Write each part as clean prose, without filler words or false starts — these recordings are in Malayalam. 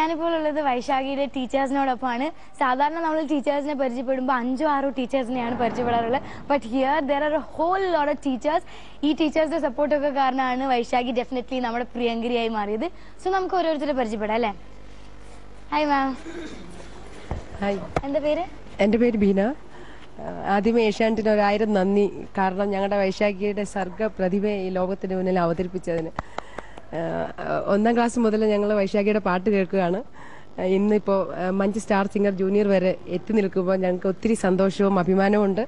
ഞാനിപ്പോൾ ഉള്ളത് വൈശാഖിയുടെ ടീച്ചേഴ്സിനോടൊപ്പമാണ്. സാധാരണ നമ്മൾ ടീച്ചേഴ്സിനെ പരിചയപ്പെടുമ്പോൾ 5-6 ടീച്ചേഴ്സിനെയാണ് പരിചയപ്പെടാറുള്ളത്. But here there are a whole lot of teachers. ഈ ടീച്ചേഴ്സിന്റെ സപ്പോർട്ടൊക്കെ കാരണമാണ് വൈശാഖി ഡെഫിനറ്റ്ലി നമ്മുടെ പ്രിയങ്കരിയായി മാറിയത്. സോ നമുക്ക് ഓരോരുത്തരെ പരിചയപ്പെടാം അല്ലേ? Hi ma'am. ഹായ്. എന്താ പേര്? എൻ്റെ പേര് ബീന. ആദ്യമേ ഏഷ്യാനെറ്റിന് 1000 നന്ദി. കാരണം ഞങ്ങളുടെ വൈശാഖിയുടെ സർഗ പ്രതിഭയെ ഈ ലോകത്തിന് മുന്നിൽ അവതരിപ്പിച്ചതിന്. 1ാം ക്ലാസ് മുതൽ ഞങ്ങൾ വൈശാഖിയുടെ പാട്ട് കേൾക്കുകയാണ്. ഇന്നിപ്പോൾ മഞ്ച് സ്റ്റാർ സിംഗർ ജൂനിയർ വരെ എത്തി നിൽക്കുമ്പോൾ ഞങ്ങൾക്ക് ഒത്തിരി സന്തോഷവും അഭിമാനവും ഉണ്ട്.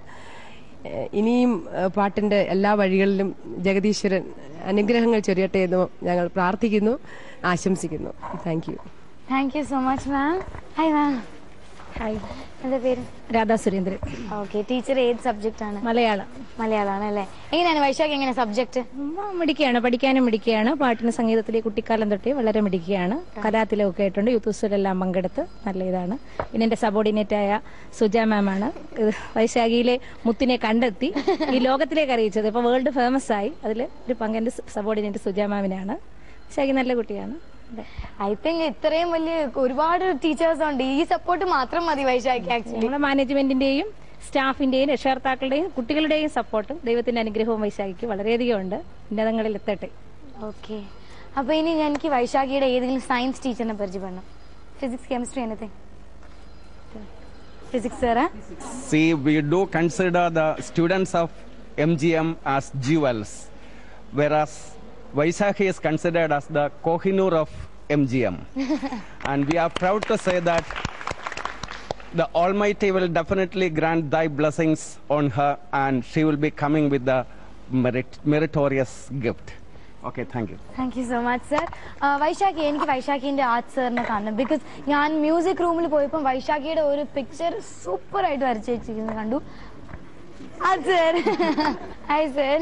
ഇനിയും പാട്ടിൻ്റെ എല്ലാ വഴികളിലും ജഗദീശ്വരൻ അനുഗ്രഹങ്ങൾ ചൊരിയട്ടെ എന്ന് ഞങ്ങൾ പ്രാർത്ഥിക്കുന്നു, ആശംസിക്കുന്നു. Thank you so much ma'am. Hi ma'am. Hi. എന്താ പേര്? രാധാ സുരേന്ദ്രൻ. ഓക്കെ. ടീച്ചർ ഏത് സബ്ജക്റ്റാണ്? മലയാളമാണ് അല്ലേ? എങ്ങനെയാണ് വൈശാഖി? എങ്ങനെ സബ്ജക്ട്? മിടിക്കുകയാണ്, പഠിക്കാനും മിടിക്കുകയാണ്. പാട്ടിന് സംഗീതത്തിലെ കുട്ടിക്കാലം തൊട്ടേ വളരെ മിടിക്കുകയാണ്. കലാത്തിലൊക്കെ ആയിട്ടുണ്ട്. യൂത്ത് ഫെസ്റ്റിവലെല്ലാം പങ്കെടുത്ത് നല്ല ഇതാണ്. പിന്നെ എന്റെ സബോർഡിനേറ്റ് ആയ സുജ മാമാണ് വൈശാഖിയിലെ മുത്തിനെ കണ്ടെത്തി ഈ ലോകത്തിലേക്ക് അറിയിച്ചത്. ഇപ്പൊ വേൾഡ് ഫേമസ് ആയി. അതിൽ ഒരു പങ്കെന്റെ സബോർഡിനേറ്റ് സുജ മാമിനാണ്. വൈശാഖി നല്ല കുട്ടിയാണ്. ഐ തിങ്ക് ഇത്രയും വലിയ ഒരുപാട് ടീച്ചേഴ്സ് ഉണ്ട്. ഈ സപ്പോർട്ട് മാത്രം മതി വൈശാഖി. ആക്ച്വലി നമ്മുടെ മാനേജ്മെന്റിന്റെയും സ്റ്റാഫിന്റെയും രക്ഷകർത്താക്കളുടെയും കുട്ടികളുടെയും സപ്പോർട്ടും ദൈവത്തിന്റെ അനുഗ്രഹവും വൈശാഖിക്ക് വളരെയധികം ഉണ്ട്. ഉന്നതങ്ങളിൽ എത്തട്ടെ. ഓക്കെ. അപ്പൊ ഇനി എനിക്ക് വൈശാഖിയുടെ ഏതെങ്കിലും സയൻസ് ടീച്ചറിനെ പരിചയപ്പെടണം. Physics, chemistry, anything? ഫിസിക്സ് സാറാ? See, we do consider the students of MGM as jewels, whereas Vaishakhi is considered as the Kohinoor of MGM. And we are proud to say that the Almighty will definitely grant thy blessings on her, and she will be coming with the meritorious gift. Okay, thank you. Thank you so much, sir. Vaisakhi, എനിക്ക് വൈശാഖിന്റെ ആർട്ട് സാറിനെ കാണണം. ബിക്കോസ് ഞാൻ മ്യൂസിക് റൂമിൽ പോയപ്പോൾ വൈശാഖിയുടെ ഒരു പിക്ചർ സൂപ്പർ ആയിട്ട് വരച്ചു വെച്ചിരിക്കുന്നത് കണ്ടു. അത് സർ. Hi sir.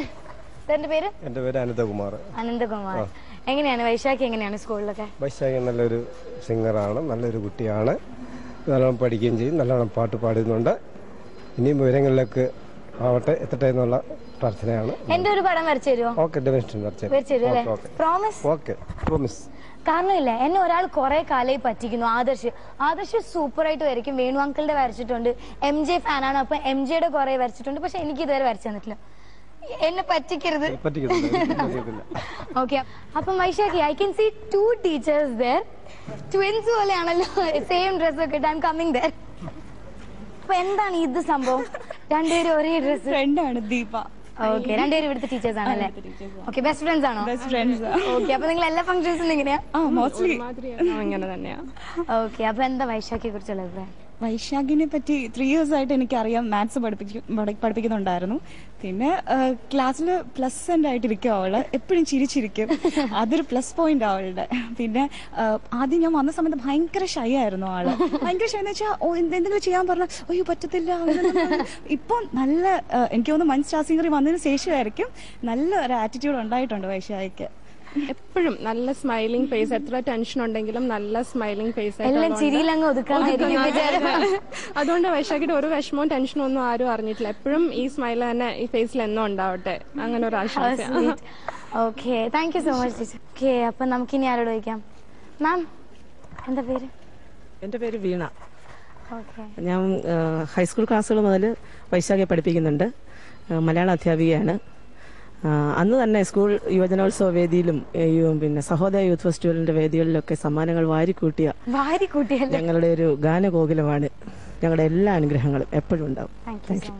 എന്റെ പേര്? എന്റെ പേര് അനന്തകുമാർ. അനന്തകുമാർ. എങ്ങനെയാണ് വൈശാഖി? എങ്ങനെയാണ് സ്കൂളിലൊക്കെ? വൈശാഖി നല്ലൊരു സിംഗറാണ്, നല്ലൊരു കുട്ടിയാണ്. നല്ലോണം പഠിക്കുകയും ചെയ്യും, നല്ലോണം പാട്ട് പാടുന്നുണ്ട്. ഇനിയും വിവരങ്ങളിലേക്ക് ആവട്ടെ, എത്തട്ടെ എന്നുള്ള പ്രാർത്ഥനയാണ്. എന്റെ ഒരു പടം വരച്ചു തരുമോ? ഓക്കെ, ഡെഫിനറ്റ്ലി വരച്ചു തരും. പ്രോമിസ്? Okay, promise. കാരണമില്ല, എന്നെ ഒരാൾ കുറെ കാലമായി പറ്റിക്കുന്നു. ആദർശ് സൂപ്പർ ആയിട്ട് വരയ്ക്കും. വേണു അങ്കിളുടെ വരച്ചിട്ടുണ്ട്. MJ ഫാനാണ്. അപ്പൊ MJയുടെ കുറെ വരച്ചിട്ടുണ്ട്. പക്ഷെ എനിക്ക് ഇതുവരെ വരച്ചു തന്നിട്ടില്ല. എന്നെ പറ്റിക്കരുത്. ഓക്കെ. അപ്പം Vaishakhi, I can see 2 teachers there. Twins പോലെയാണല്ലോ, സെയിം ഡ്രസ് ഒക്കെ. I am coming there. അപ്പൊ എന്താണ് ഇത് സംഭവം? രണ്ടുപേരും ഒരേ ഡ്രസ്. ഫ്രണ്ടാണ് ദീപ. ഓക്കെ. രണ്ടുപേരും ഇവിടുത്തെ ടീച്ചേഴ്സ് ആണല്ലേ? ഓക്കെ. ബെസ്റ്റ് ഫ്രണ്ട്സ് ആണോ? Best friends. ഓക്കെ. അപ്പൊ നിങ്ങൾ എല്ലാ ഫംഗ്ഷൻസും ഇങ്ങനെയാ? മോസ്റ്റ്ലി അങ്ങനെ തന്നെയാ. ഓക്കെ. അപ്പൊ എന്താ വൈശാഖിയെ കുറിച്ചുള്ള അഭിപ്രായം? വൈശാഖിനെ പറ്റി 3 years ആയിട്ട് എനിക്കറിയാം. മാത്സ് പഠിപ്പിക്കുന്നുണ്ടായിരുന്നു. പിന്നെ ക്ലാസ്സിൽ പ്ലസന്റ് ആയിട്ടിരിക്കും അവള്. എപ്പോഴും ചിരിച്ചിരിക്കും. അതൊരു പ്ലസ് പോയിന്റ് അവളുടെ. പിന്നെ ആദ്യം ഞാൻ വന്ന സമയത്ത് ഭയങ്കര ഷൈ ആയിരുന്നു ആള്. ഭയങ്കര ഷൈ എന്ന് വെച്ചാൽ എന്തെങ്കിലും ചെയ്യാൻ പറഞ്ഞാൽ അയ്യോ പറ്റത്തില്ല. ഇപ്പം നല്ല, എനിക്ക് തോന്നുന്നു മഞ്ച് സ്റ്റാർ സിംഗറിൽ വന്നതിന് ശേഷമായിരിക്കും നല്ല ഒരു ആറ്റിറ്റ്യൂഡ് ഉണ്ടായിട്ടുണ്ട് വൈശാഖിക്ക്. എപ്പോഴും നല്ല സ്മൈലിംഗ് ഫേസ്. എത്ര ടെൻഷൻ ഉണ്ടെങ്കിലും നല്ല സ്മൈലിംഗ് ഫേസ്. അതുകൊണ്ട് വൈശാഖിയുടെ ഒരു വിഷമവും ടെൻഷനും ഒന്നും ആരും അറിഞ്ഞിട്ടില്ല. എപ്പോഴും ഈ സ്മൈൽ തന്നെ ഈ ഫേസിൽ എന്നും ഉണ്ടാവട്ടെ, അങ്ങനെ ഒരു ആശംസ. Okay. Thank you so much. Okay. അപ്പൊ നമുക്കിനി ആരോട് ചോദിക്കാം? മാം, എന്താ പേര്? എന്റെ പേര് വീണ. ഞാൻ ഹൈസ്കൂൾ ക്ലാസ്സുകൾ മുതൽ വൈശാഖിയെ പഠിപ്പിക്കുന്നുണ്ട്. മലയാള അധ്യാപികയാണ്. അന്ന് തന്നെ സ്കൂൾ യുവജനോത്സവ വേദിയിലും പിന്നെ സഹോദയ യൂത്ത് ഫെസ്റ്റിവലിന്റെ വേദികളിലൊക്കെ സമ്മാനങ്ങൾ വാരിക്കൂട്ടിയ ഞങ്ങളുടെ ഒരു ഗാനഗോകുലമാണ്. ഞങ്ങളുടെ എല്ലാ അനുഗ്രഹങ്ങളും എപ്പോഴും ഉണ്ടാവും. Thank you.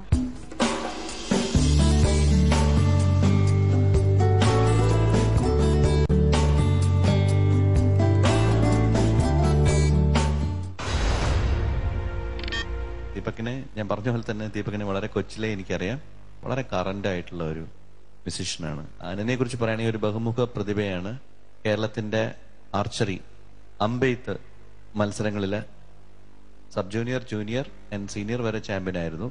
ദീപകിനെ ഞാൻ പറഞ്ഞ പോലെ തന്നെ ദീപകിനെ വളരെ കൊച്ചിലെ എനിക്കറിയാം. വളരെ കറന്റ് ആയിട്ടുള്ള ഒരു മ്യൂസിഷ്യനാണ്. അതിനെ കുറിച്ച് പറയുകയാണെങ്കിൽ ഒരു ബഹുമുഖ പ്രതിഭയാണ്. കേരളത്തിന്റെ ആർച്ചറി അമ്പെയ്ത്ത് മത്സരങ്ങളില് sub junior, junior and senior വരെ ചാമ്പ്യൻ ആയിരുന്നു.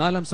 നാലാം